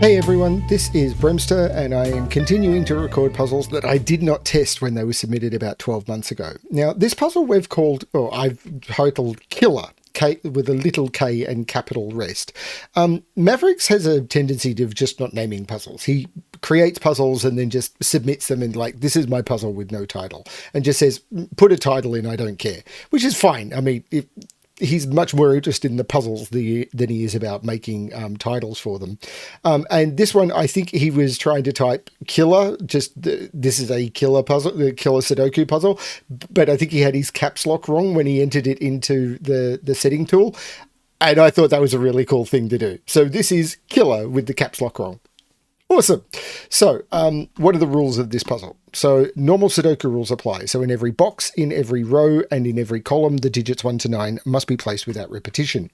Hey everyone, this is BremSter and I am continuing to record puzzles that I did not test when they were submitted about 12 months ago. Now this puzzle I've titled Killer, K with a little K and capital rest. Mavericks has a tendency to just not naming puzzles. He creates puzzles and then just submits them and like, this is my puzzle with no title, and just says, put a title in, I don't care, which is fine. I mean, he's much more interested in the puzzles than he is about making titles for them. And this one, I think he was trying to type killer, this is a killer puzzle, the killer Sudoku puzzle, but I think he had his caps lock wrong when he entered it into the setting tool. And I thought that was a really cool thing to do. So this is killer with the caps lock wrong. Awesome. So what are the rules of this puzzle? So normal Sudoku rules apply. So in every box, in every row, and in every column, the digits 1 to 9 must be placed without repetition.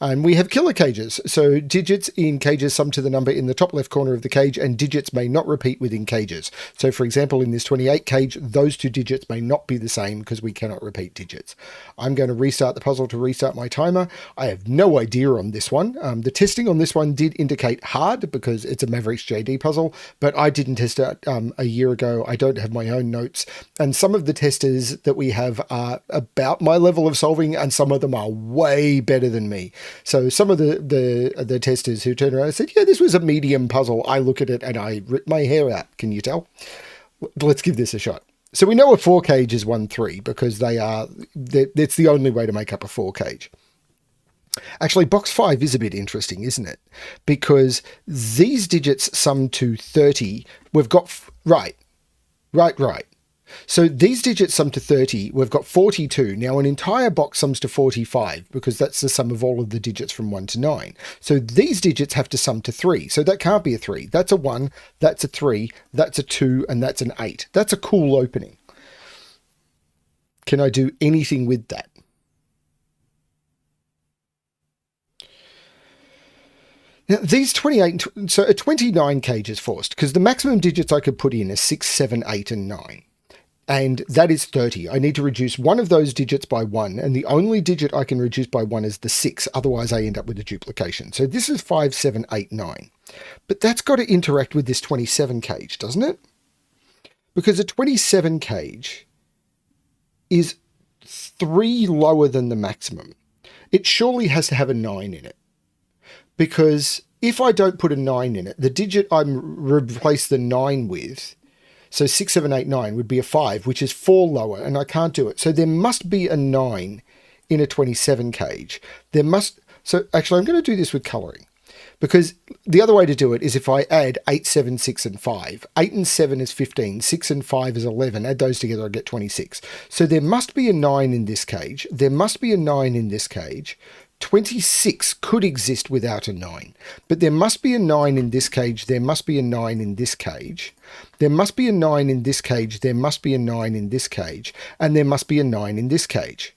And we have killer cages. So digits in cages sum to the number in the top left corner of the cage, and digits may not repeat within cages. So for example, in this 28 cage, those two digits may not be the same because we cannot repeat digits. I'm going to restart the puzzle to restart my timer. I have no idea on this one. The testing on this one did indicate hard because it's a MavericksJD puzzle, but I didn't test it a year ago. I don't have my own notes, and some of the testers that we have are about my level of solving, and some of them are way better than me. So some of the testers who turned around and said, yeah, this was a medium puzzle, I look at it and I rip my hair out. Can you tell? Let's give this a shot. So we know a 4 cage is 1-3 because that's the only way to make up a 4 cage. Actually, box 5 is a bit interesting, isn't it? Because these digits sum to 30. We've got, right. So these digits sum to 30. We've got 42. Now an entire box sums to 45 because that's the sum of all of the digits from 1 to 9. So these digits have to sum to 3. So that can't be a 3. That's a 1, that's a 3, that's a 2, and that's an 8. That's a cool opening. Can I do anything with that? Now, these 28, so a 29 cage is forced because the maximum digits I could put in are 6, 7, 8, and 9. And that is 30. I need to reduce one of those digits by 1, and the only digit I can reduce by 1 is the 6. Otherwise, I end up with a duplication. So this is 5, 7, 8, 9. But that's got to interact with this 27 cage, doesn't it? Because a 27 cage is 3 lower than the maximum. It surely has to have a 9 in it. Because if I don't put a 9 in it, the digit I'm replace the 9 with, so 6, 7, 8, 9 would be a 5, which is 4 lower, and I can't do it. So there must be a 9 in a 27 cage. So actually I'm going to do this with colouring, because the other way to do it is if I add 8, 7, 6, and 5. 8 and 7 is 15, 6 and 5 is 11. Add those together, I get 26. So there must be a 9 in this cage. There must be a 9 in this cage. 26 could exist without a 9, but there must be a 9 in this cage, there must be a 9 in this cage, there must be a 9 in this cage, there must be a 9 in this cage, and there must be a 9 in this cage.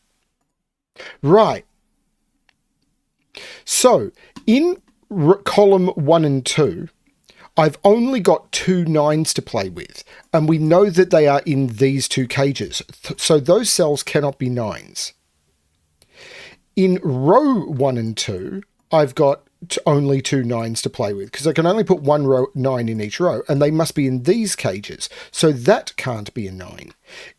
Right. So, in column 1 and 2, I've only got 2 9s to play with, and we know that they are in these 2 cages, so those cells cannot be 9s. In row 1 and 2, I've got only 2 9s to play with because I can only put 1 9 in each row, and they must be in these cages. So that can't be a 9.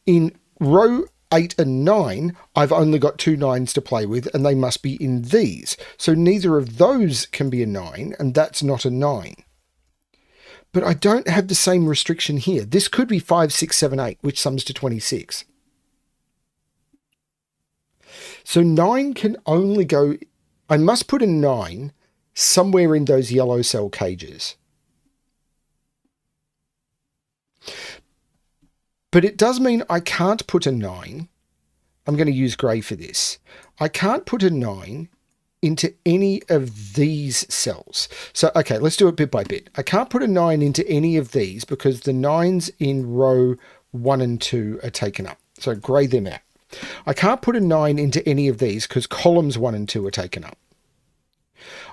In row 8 and 9, I've only got 2 9s to play with, and they must be in these. So neither of those can be a 9, and that's not a 9. But I don't have the same restriction here. This could be 5, 6, 7, 8, which sums to 26. So 9 can only go, I must put a 9 somewhere in those yellow cell cages. But it does mean I can't put a 9. I'm going to use grey for this. I can't put a 9 into any of these cells. So, okay, let's do it bit by bit. I can't put a 9 into any of these because the 9s in row 1 and 2 are taken up. So grey them out. I can't put a 9 into any of these because columns 1 and 2 are taken up.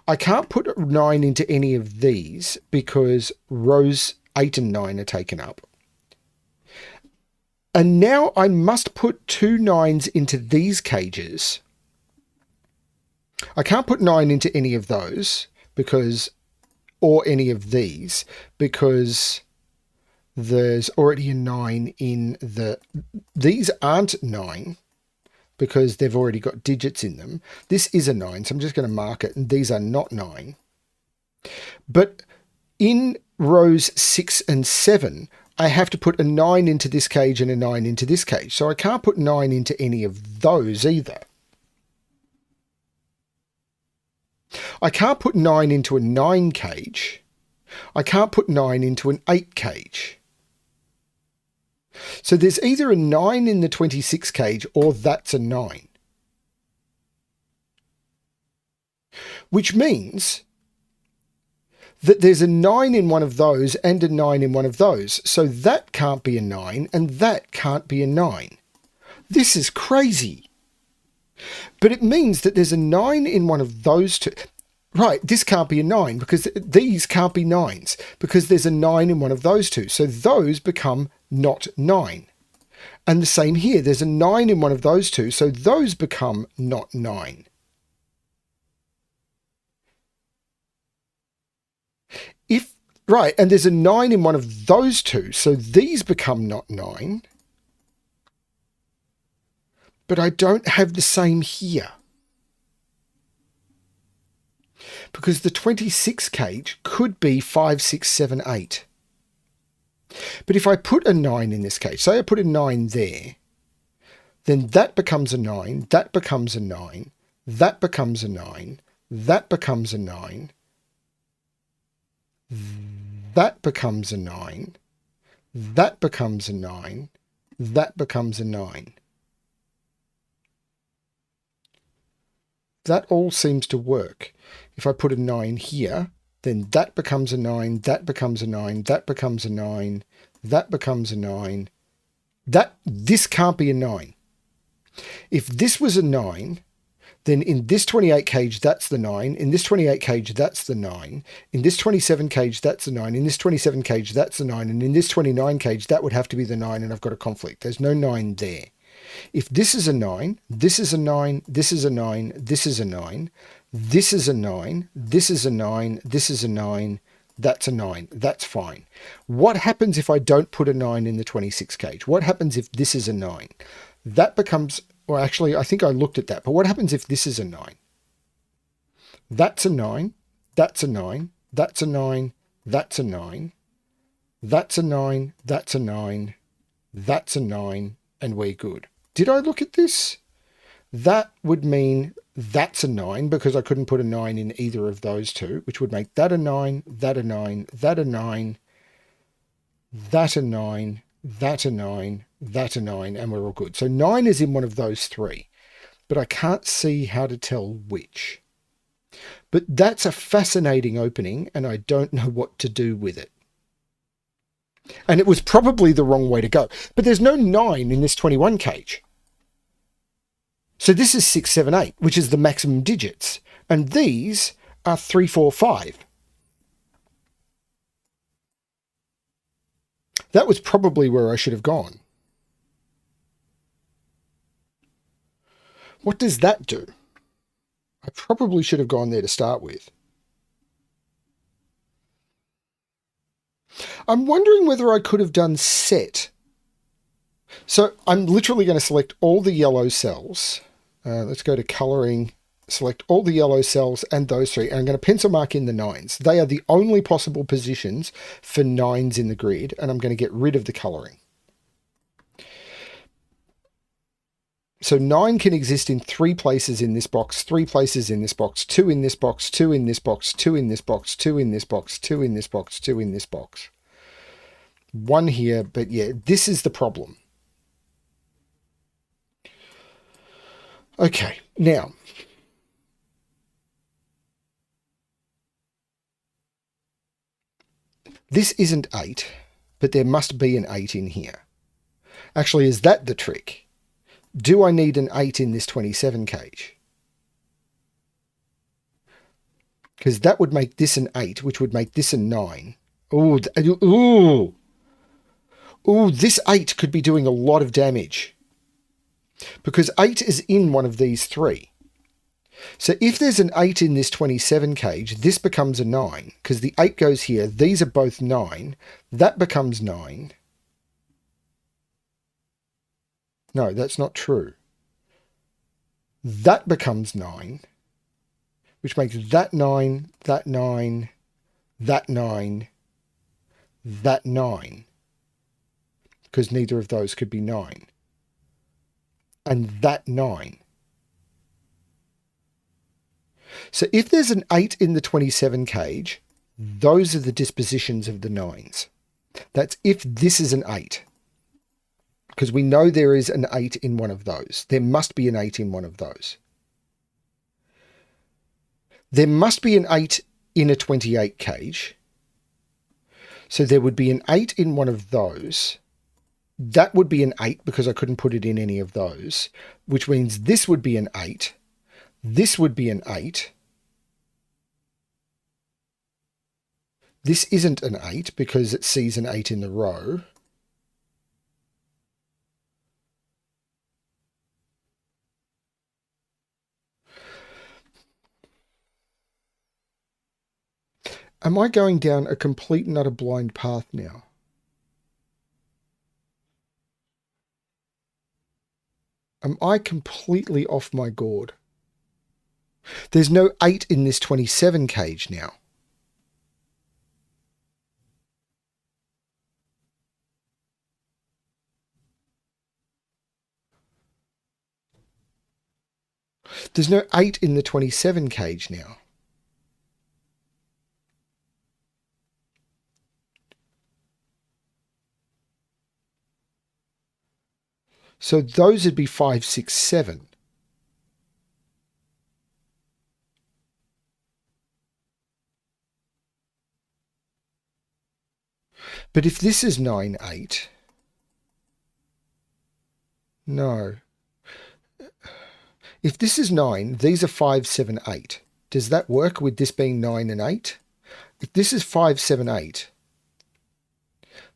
I can't put a 9 into any of these because rows 8 and 9 are taken up. And now I must put 2 9s into these cages. I can't put 9 into any of those because or any of these, because there's already a 9 in these aren't 9 because they've already got digits in them. This is a 9, so I'm just going to mark it, and these are not 9. But in rows 6 and 7, I have to put a 9 into this cage and a 9 into this cage. So I can't put 9 into any of those either. I can't put 9 into a 9 cage. I can't put 9 into an 8 cage. So there's either a 9 in the 26 cage or that's a 9. Which means that there's a 9 in one of those and a 9 in one of those. So that can't be a 9 and that can't be a 9. This is crazy. But it means that there's a 9 in one of those two. Right, this can't be a 9 because these can't be 9s because there's a 9 in one of those two. So those become not 9. And the same here, there's a 9 in one of those two, so those become not 9. Right, and there's a 9 in one of those two, so these become not 9. But I don't have the same here. Because the 26 cage could be 5, 6, 7, 8. But if I put a 9 in this cage, say I put a 9 there, then that becomes a 9, that becomes a 9, that becomes a 9, that becomes a 9, that becomes a 9, that becomes a 9, that becomes a 9. That all seems to work. If I put a 9 here, then that becomes a 9, that becomes a 9, that becomes a 9, that becomes a 9. This can't be a 9. If this was a 9, then in this 28 cage, that's the 9. In this 28 cage, that's the 9. In this 27 cage, that's the 9. In this 27 cage, that's the 9. And in this 29 cage, that would have to be the 9, and I've got a conflict. There's no 9 there. If this is a 9, this is a 9, this is a 9, this is a 9, this is a 9, this is a 9, this is a 9, that's a 9. That's fine. What happens if I don't put a 9 in the 26 cage? What happens if this is a 9? That becomes, or actually, I think I looked at that, but what happens if this is a 9? That's a 9, that's a 9, that's a 9, that's a 9, that's a 9, that's a 9, that's a 9, and we're good. Did I look at this? That would mean that's a 9 because I couldn't put a 9 in either of those two, which would make that a 9, that a 9, that a 9, that a 9, that a 9, that a 9, and we're all good. So 9 is in one of those three, but I can't see how to tell which. But that's a fascinating opening, and I don't know what to do with it. And it was probably the wrong way to go. But there's no 9 in this 21 cage. So this is 6, 7, 8, which is the maximum digits. And these are 3, 4, 5. That was probably where I should have gone. What does that do? I probably should have gone there to start with. I'm wondering whether I could have done set. So I'm literally going to select all the yellow cells. Let's go to colouring, select all the yellow cells and those three. And I'm going to pencil mark in the 9s. They are the only possible positions for 9s in the grid. And I'm going to get rid of the colouring. So 9 can exist in 3 places in this box, 3 places in this box, 2 in this box, 2 in this box, 2 in this box, 2 in this box, 2 in this box, 2 in this box. 1 here, but yeah, this is the problem. Okay, now, this isn't 8, but there must be an 8 in here. Actually, is that the trick? Do I need an 8 in this 27 cage? Because that would make this an 8, which would make this a 9. Ooh, this 8 could be doing a lot of damage. Because 8 is in one of these 3. So if there's an 8 in this 27 cage, this becomes a 9, because the 8 goes here. These are both 9. That becomes 9. No, that's not true. That becomes 9, which makes that 9, that 9, that 9, that 9, because neither of those could be 9. And that 9. So if there's an 8 in the 27 cage, those are the dispositions of the 9s. That's if this is an 8. Because we know there is an 8 in one of those. There must be an 8 in one of those. There must be an 8 in a 28 cage. So there would be an 8 in one of those. That would be an 8 because I couldn't put it in any of those, which means this would be an 8. This would be an 8. This isn't an 8 because it sees an 8 in the row. Am I going down a complete and utter blind path now? Am I completely off my gourd? There's no 8 in this 27 cage now. There's no 8 in the 27 cage now. So those would be 5, 6, 7. But if this is 9, 8, no. If this is 9, these are 5, 7, 8. Does that work with this being 9 and 8? If this is 5, 7, 8,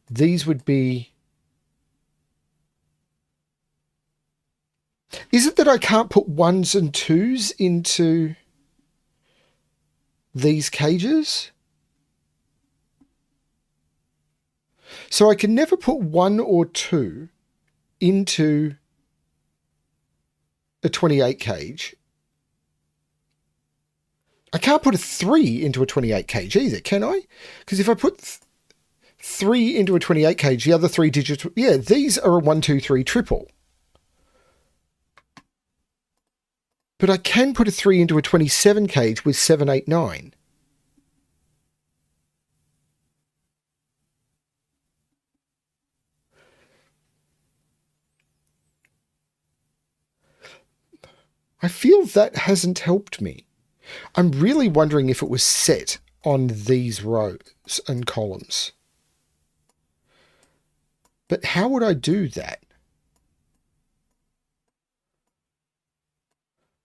these would be... Is it that I can't put 1s and 2s into these cages? So I can never put 1 or 2 into a 28 cage. I can't put a 3 into a 28 cage either, can I? Because if I put 3 into a 28 cage, the other 3 digits... Yeah, these are a 1, 2, 3 triple. But I can put a 3 into a 27 cage with 7, 8, 9. I feel that hasn't helped me. I'm really wondering if it was set on these rows and columns. But how would I do that?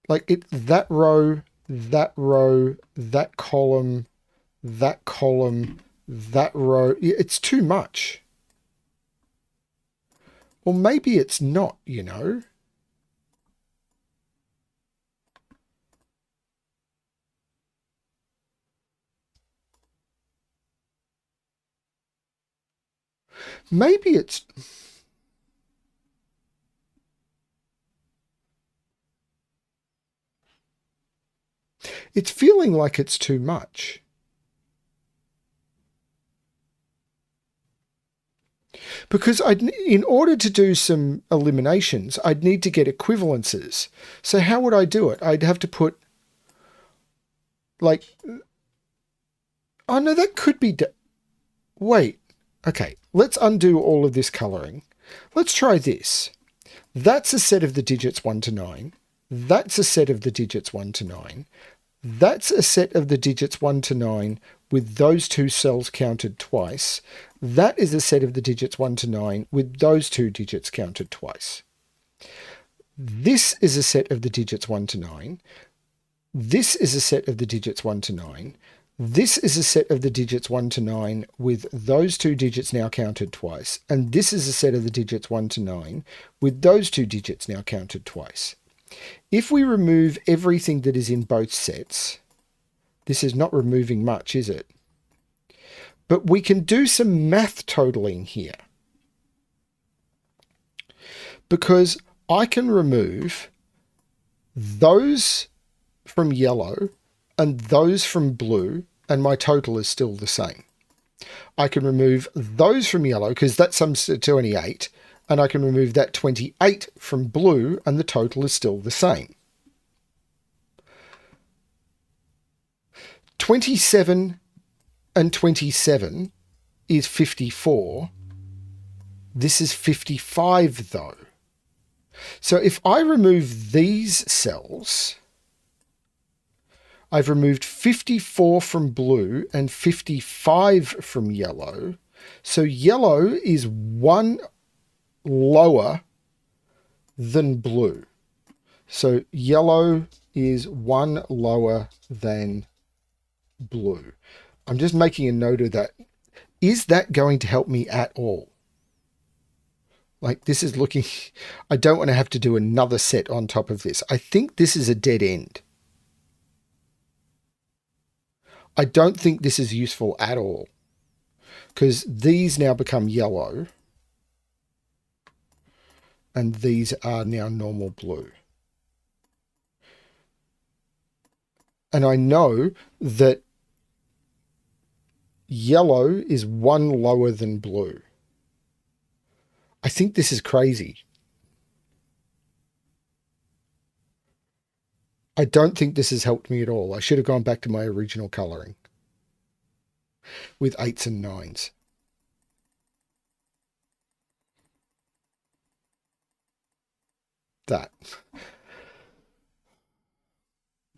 Like that row, that row, that column, that column, that row. It's too much. Or maybe it's not, you know. Maybe it's... It's feeling like it's too much. Because in order to do some eliminations, I'd need to get equivalences. So how would I do it? I'd have to put, like... Oh, no, that could be... Wait. Okay, let's undo all of this colouring. Let's try this. That's a set of the digits 1 to 9. That's a set of the digits 1 to 9. That's a set of the digits 1 to 9 with those 2 cells counted twice. That is a set of the digits 1 to 9 with those 2 digits counted twice. This is a set of the digits 1 to 9. This is a set of the digits 1 to 9. This is a set of the digits 1 to 9 with those 2 digits now counted twice. And this is a set of the digits 1 to 9 with those 2 digits now counted twice. If we remove everything that is in both sets, this is not removing much, is it? But we can do some math totaling here. Because I can remove those from yellow and those from blue, and my total is still the same. I can remove those from yellow because that sums to 28, and I can remove that 28 from blue and the total is still the same. 27 and 27 is 54. This is 55 though. So if I remove these cells, I've removed 54 from blue and 55 from yellow. So yellow is one lower than blue. So yellow is one lower than blue. I'm just making a note of that. Is that going to help me at all? Like, this is looking, I don't want to have to do another set on top of this. I think this is a dead end. I don't think this is useful at all, because these now become yellow and these are now normal blue. And I know that yellow is one lower than blue. I think this is crazy. I don't think this has helped me at all. I should have gone back to my original colouring with 8s and 9s. That.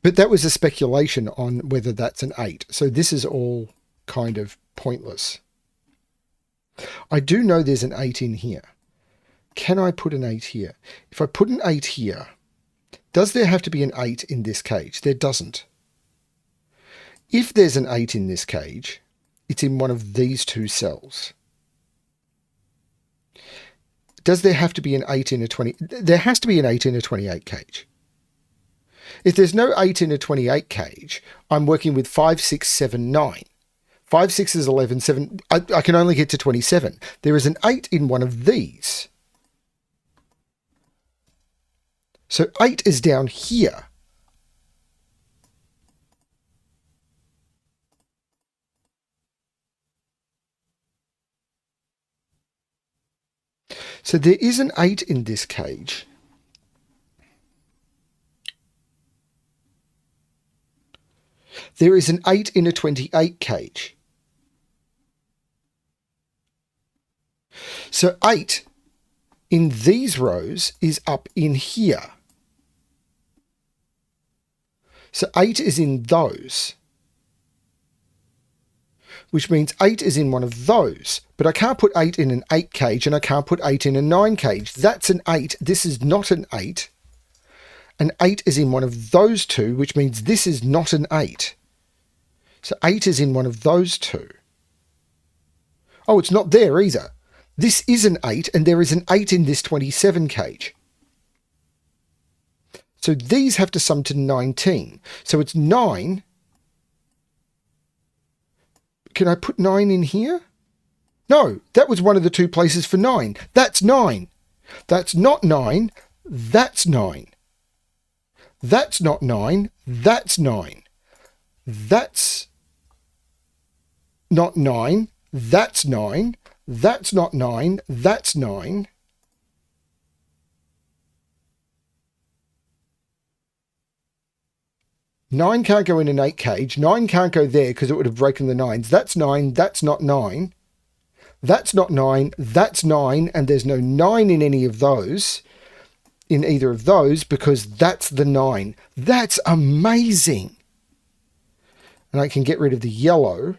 But that was a speculation on whether that's an 8. So this is all kind of pointless. I do know there's an 8 in here. Can I put an 8 here? If I put an 8 here, does there have to be an 8 in this cage? There doesn't. If there's an 8 in this cage, it's in one of these two cells. Does there have to be an 8 in a 20? There has to be an 8 in a 28 cage. If there's no 8 in a 28 cage, I'm working with 5, 6, 7, 9. 5, 6 is 11, 7. I can only get to 27. There is an 8 in one of these. So 8 is down here. So there is an 8 in this cage. There is an 8 in a 28 cage. So 8 in these rows is up in here. So 8 is in those, which means 8 is in one of those. But I can't put 8 in an 8 cage and I can't put 8 in a 9 cage. That's an 8. This is not an 8. An 8 is in one of those two, which means this is not an 8. So 8 is in one of those two. Oh, it's not there either. This is an 8 and there is an 8 in this 27 cage. So these have to sum to 19. So it's 9. Can I put 9 in here? No, that was one of the two places for 9. That's 9. That's not 9. That's 9. That's not 9. That's 9. That's not 9. That's 9. That's not 9. That's 9. Nine can't go in an 8 cage. 9 can't go there because it would have broken the 9s. That's 9. That's not 9. That's not 9. That's 9. And there's no 9 in any of those, in either of those, because that's the 9. That's amazing. And I can get rid of the yellow.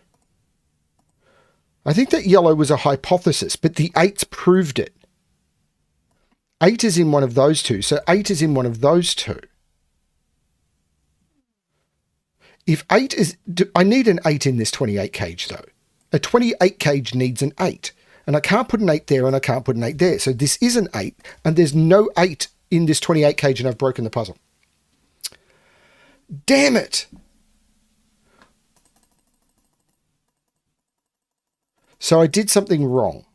I think that yellow was a hypothesis, but the 8s proved it. 8 is in one of those two. So 8 is in one of those two. If 8 is, I need an 8 in this 28 cage though. A 28 cage needs an 8. And I can't put an 8 there and I can't put an 8 there. So this is an 8 and there's no 8 in this 28 cage and I've broken the puzzle. Damn it! So I did something wrong.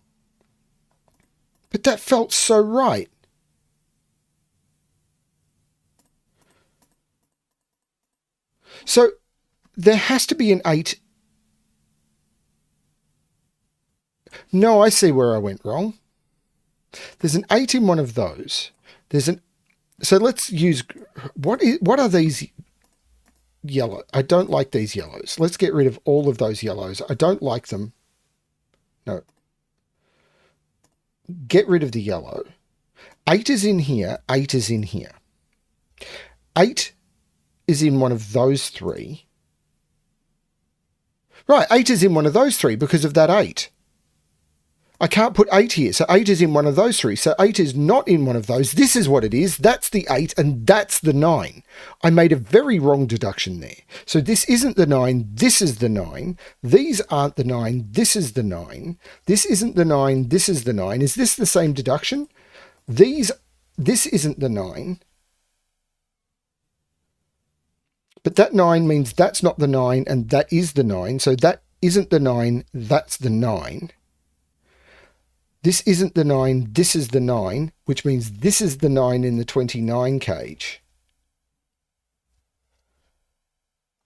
But that felt so right. So there has to be an 8. No, I see where I went wrong. There's an 8 in one of those. So let's use, what are these yellow? I don't like these yellows. Let's get rid of all of those yellows. I don't like them. No. Get rid of the yellow. 8 is in here. 8 is in here. 8 is in one of those 3. Right, 8 is in one of those 3 because of that 8. I can't put 8 here, so 8 is in one of those 3. So 8 is not in one of those. This is what it is. That's the 8, and that's the 9. I made a very wrong deduction there. So this isn't the 9. This is the 9. These aren't the 9. This is the 9. This isn't the 9. This is the 9. Is this the same deduction? This isn't the 9. But that 9 means that's not the 9, and that is the 9. So that isn't the 9. That's the 9. This isn't the 9, this is the 9, which means this is the 9 in the 29 cage.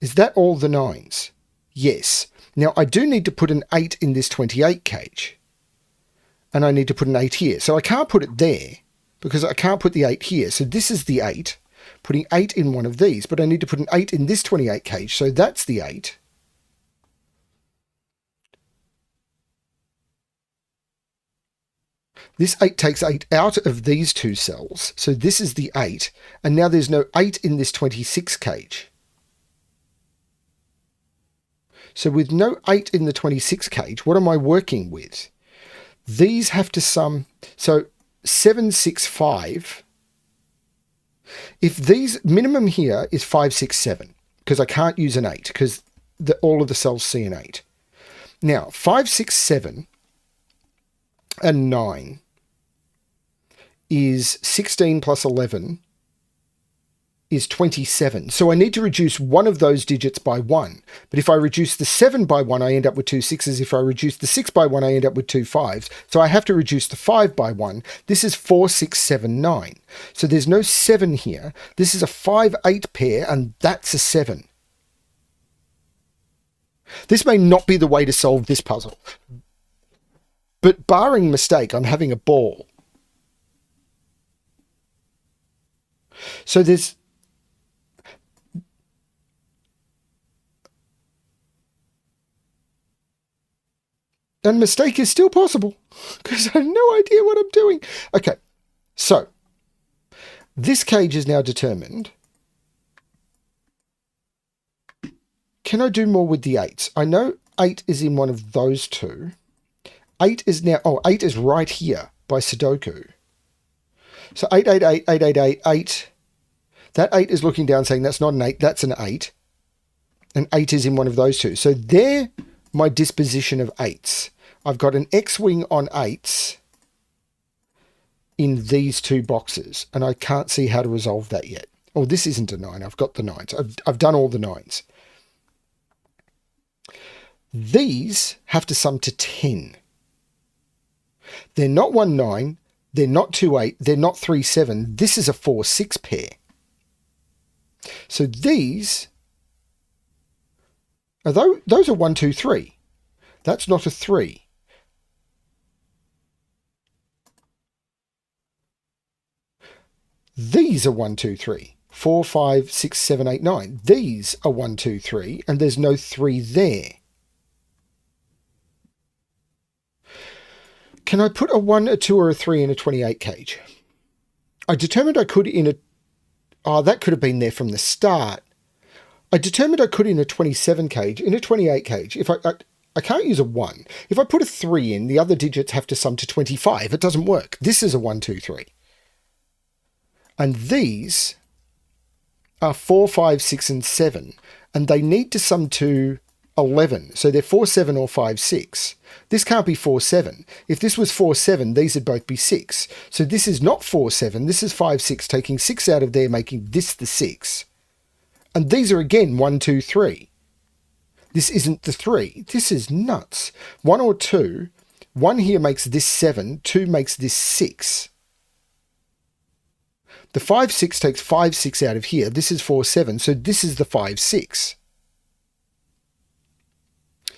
Is that all the 9s? Yes. Now I do need to put an 8 in this 28 cage. And I need to put an 8 here. So I can't put it there because I can't put the 8 here. So this is the 8, putting 8 in one of these, but I need to put an 8 in this 28 cage. So that's the 8. This 8 takes 8 out of these 2 cells. So this is the 8. And now there's no 8 in this 26 cage. So with no 8 in the 26 cage, what am I working with? These have to sum. So 7, 6, 5. If these minimum here is 5, 6, 7, because I can't use an 8 because all of the cells see an 8. Now 5, 6, 7 and 9 is 16 plus 11 is 27. So I need to reduce one of those digits by 1. But if I reduce the 7 by 1, I end up with 2 6s. If I reduce the 6 by 1, I end up with 2 5s. So I have to reduce the 5 by 1. This is 4, 6, 7, 9. So there's no 7 here. This is a 5, 8 pair, and that's a 7. This may not be the way to solve this puzzle. But barring mistake, I'm having a ball. So there's... And mistake is still possible because I have no idea what I'm doing. Okay, so this cage is now determined. Can I do more with the 8s? I know 8 is in one of those 2. 8 is now, 8 is right here by Sudoku. So 8, 8, 8, 8, 8, 8, 8. That 8 is looking down saying that's not an 8, that's an 8. And 8 is in one of those 2. So they're my disposition of 8s. I've got an X-wing on 8s in these 2 boxes, and I can't see how to resolve that yet. Oh, this isn't a 9. I've got the 9s. I've done all the 9s. These have to sum to 10. They're not 1, 9. They're not 2, 8. They're not 3, 7. This is a 4, 6 pair. So these are those are 1, 2, 3. That's not a 3. These are 1, 2, 3. 4, 5, 6, 7, 8, 9. These are 1, 2, 3, and there's no 3 there. Can I put a 1, a 2, or a 3 in a 28 cage? I determined I could in a... Oh, that could have been there from the start. I determined I could in a 27 cage. In a 28 cage, if I can't use a 1. If I put a 3 in, the other digits have to sum to 25. It doesn't work. This is a 1, 2, 3. And these are 4, 5, 6, and 7. And they need to sum to 11. So they're 4, 7 or 5, 6. This can't be 4, 7. If this was 4, 7, these would both be 6. So this is not 4, 7. This is 5, 6, taking 6 out of there, making this the 6. And these are again 1, 2, 3. This isn't the 3. This is nuts. 1 or 2. 1 here makes this 7. 2 makes this 6. The 5, 6 takes 5, 6 out of here. This is 4, 7. So this is the 5, 6.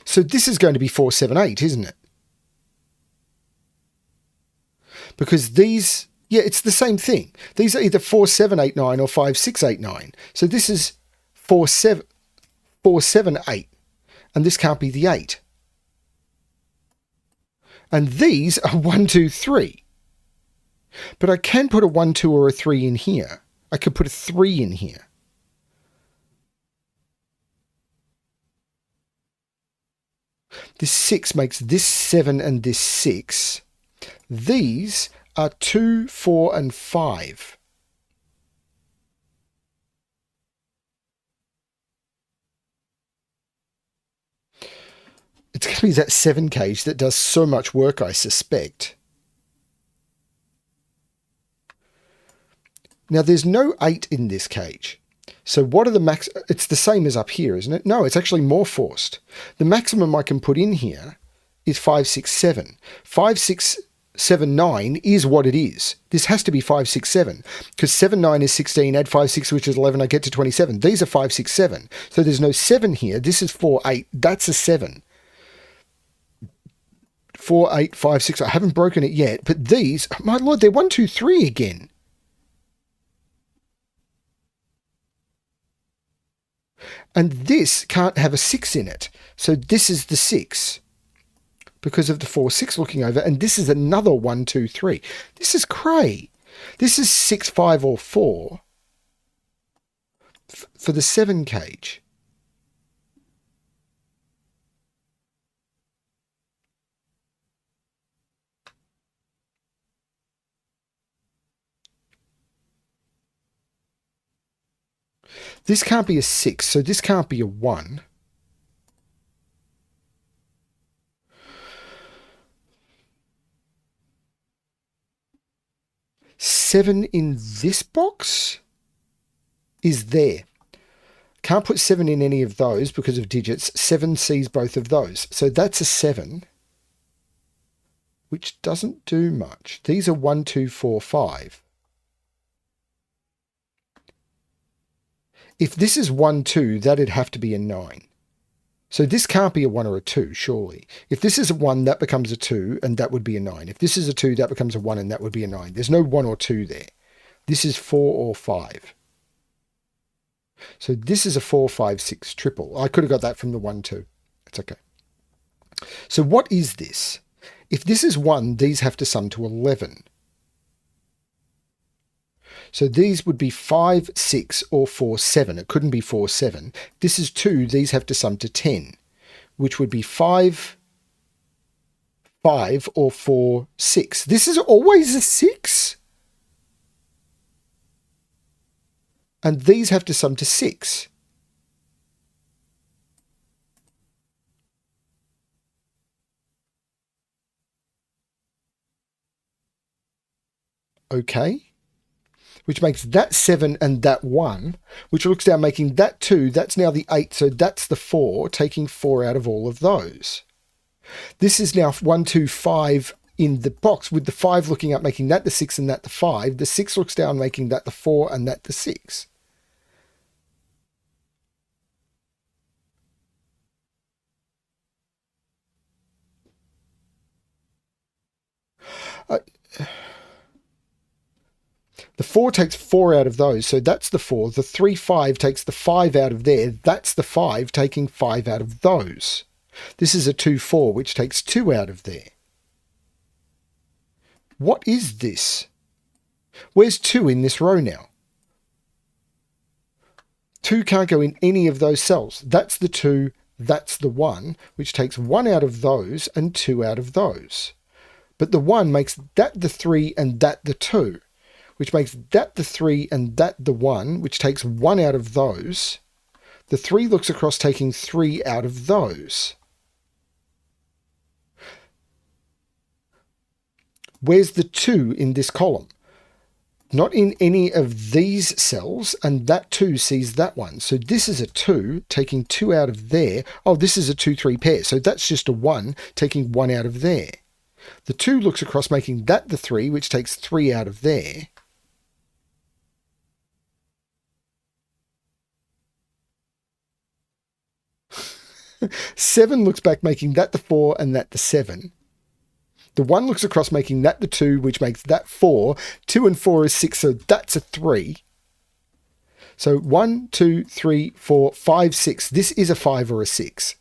So this is going to be 4, 7, 8, isn't it? Because these, yeah, it's the same thing. These are either 4, 7, 8, 9 or 5, 6, 8, 9. So this is 4, 7, 8. And this can't be the 8. And these are 1, 2, 3. But I can put a 1, 2 or a 3 in here. I could put a 3 in here. This 6 makes this 7 and this 6. These are 2, 4 and 5. It's going to be that 7 cage that does so much work, I suspect. Now, there's no 8 in this cage. So what are the max? It's the same as up here, isn't it? No, it's actually more forced. The maximum I can put in here is 5, 6, 7. 5, 6, 7, 9 is what it is. This has to be 5, 6, 7. Because 7, 9 is 16, add 5, 6, which is 11, I get to 27. These are 5, 6, 7. So there's no 7 here. This is 4, 8. That's a 7. 4, 8, 5, 6. I haven't broken it yet. But these, my lord, they're 1, 2, 3 again. And this can't have a 6 in it. So this is the 6 because of the 4, 6 looking over. And this is another 1, 2, 3. This is cray. This is 6, 5 or 4 for the 7 cage. This can't be a 6, so this can't be a 1. Seven in this box is there. Can't put 7 in any of those because of digits. 7 sees both of those. So that's a 7, which doesn't do much. These are 1, 2, 4, 5. If this is 1, 2, that'd have to be a 9. So this can't be a 1 or a 2, surely. If this is a 1, that becomes a 2, and that would be a 9. If this is a 2, that becomes a 1, and that would be a 9. There's no 1 or 2 there. This is 4 or 5. So this is a 4, 5, 6 triple. I could have got that from the 1, 2. It's okay. So what is this? If this is 1, these have to sum to 11. So these would be 5, 6 or 4, 7. It couldn't be 4, 7. This is 2. These have to sum to 10, which would be 5, 5 or 4, 6. This is always a 6. And these have to sum to 6. Okay. Which makes that 7 and that 1, which looks down, making that 2. That's now the 8, so that's the 4, taking 4 out of all of those. This is now 1, 2, 5 in the box, with the 5 looking up, making that the 6 and that the 5. The 6 looks down, making that the 4 and that the 6. The 4 takes 4 out of those, so that's the 4. The 3, 5 takes the 5 out of there. That's the 5, taking 5 out of those. This is a 2, 4, which takes 2 out of there. What is this? Where's 2 in this row now? 2 can't go in any of those cells. That's the 2, that's the 1, which takes 1 out of those and 2 out of those. But the 1 makes that the 3 and that the 2. Which makes that the 3 and that the 1, which takes 1 out of those. The 3 looks across taking 3 out of those. Where's the 2 in this column? Not in any of these cells, and that 2 sees that one. So this is a 2, taking 2 out of there. Oh, this is a 2-3 pair, so that's just a 1, taking 1 out of there. The 2 looks across, making that the 3, which takes 3 out of there. Seven looks back, making that the 4 and that the 7. The 1 looks across, making that the 2, which makes that 4. 2 and 4 is 6, so that's a 3. So 1, 2, 3, 4, 5, 6. This is a 5 or a 6.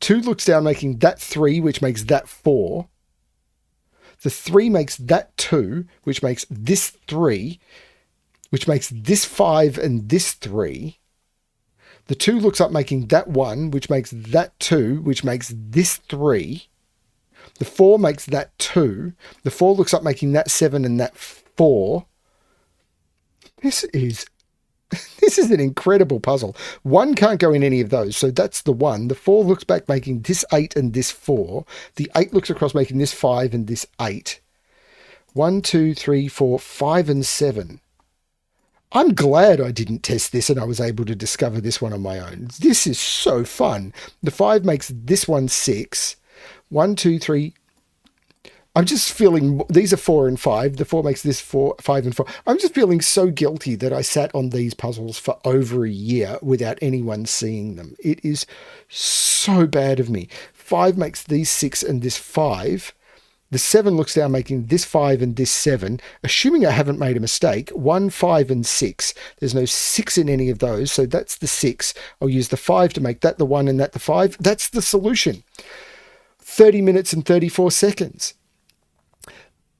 2 looks down, making that 3, which makes that 4. The 3 makes that 2, which makes this 3, which makes this 5 and this 3. The 2 looks up, making that 1, which makes that 2, which makes this 3. The 4 makes that 2. The 4 looks up, making that 7 and that 4. This is an incredible puzzle. 1 can't go in any of those, so that's the 1. The 4 looks back, making this 8 and this 4. The 8 looks across, making this 5 and this 8. 1, 2, 3, 4, 5 and 7. I'm glad I didn't test this and I was able to discover this one on my own. This is so fun. The 5 makes this one 6. 1, 2, 3. I'm just feeling, these are 4 and 5. The 4 makes this 4, 5 and 4. I'm just feeling so guilty that I sat on these puzzles for over a year without anyone seeing them. It is so bad of me. 5 makes these 6 and this 5. The 7 looks down, making this 5 and this 7. Assuming I haven't made a mistake, 1, 5 and 6. There's no 6 in any of those, so that's the 6. I'll use the 5 to make that the 1 and that the 5. That's the solution. 30 minutes and 34 seconds.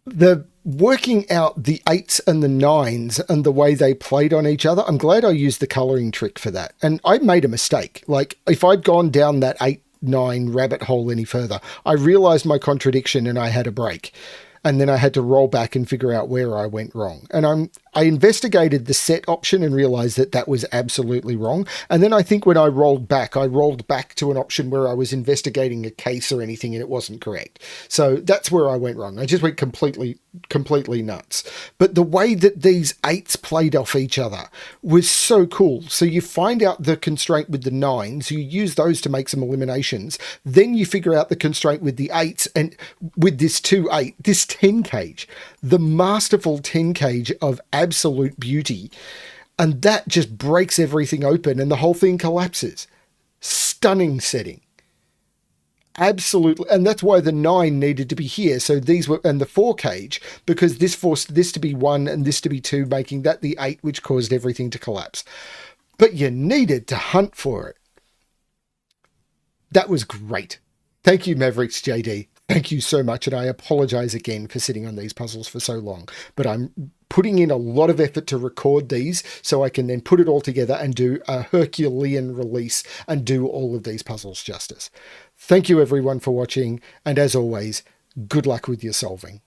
The working out the 8s and the 9s and the way they played on each other, I'm glad I used the colouring trick for that. And I made a mistake. Like, if I'd gone down that 8-9 rabbit hole any further, I realized my contradiction and I had a break. And then I had to roll back and figure out where I went wrong. And I investigated the set option and realized that that was absolutely wrong. And then I think when I rolled back to an option where I was investigating a case or anything and it wasn't correct. So that's where I went wrong. I just went completely nuts. But the way that these 8s played off each other was so cool. So you find out the constraint with the 9s, you use those to make some eliminations. Then you figure out the constraint with the 8s and with this 2-8, this 10 cage, the masterful 10 cage of absolute beauty. And that just breaks everything open and the whole thing collapses. Stunning setting. Absolutely. And that's why the 9 needed to be here. So these were, and the 4 cage, because this forced this to be 1 and this to be 2, making that the 8, which caused everything to collapse. But you needed to hunt for it. That was great. Thank you, MavericksJD. Thank you so much, and I apologize again for sitting on these puzzles for so long, but I'm putting in a lot of effort to record these so I can then put it all together and do a Herculean release and do all of these puzzles justice. Thank you everyone for watching, and as always, good luck with your solving.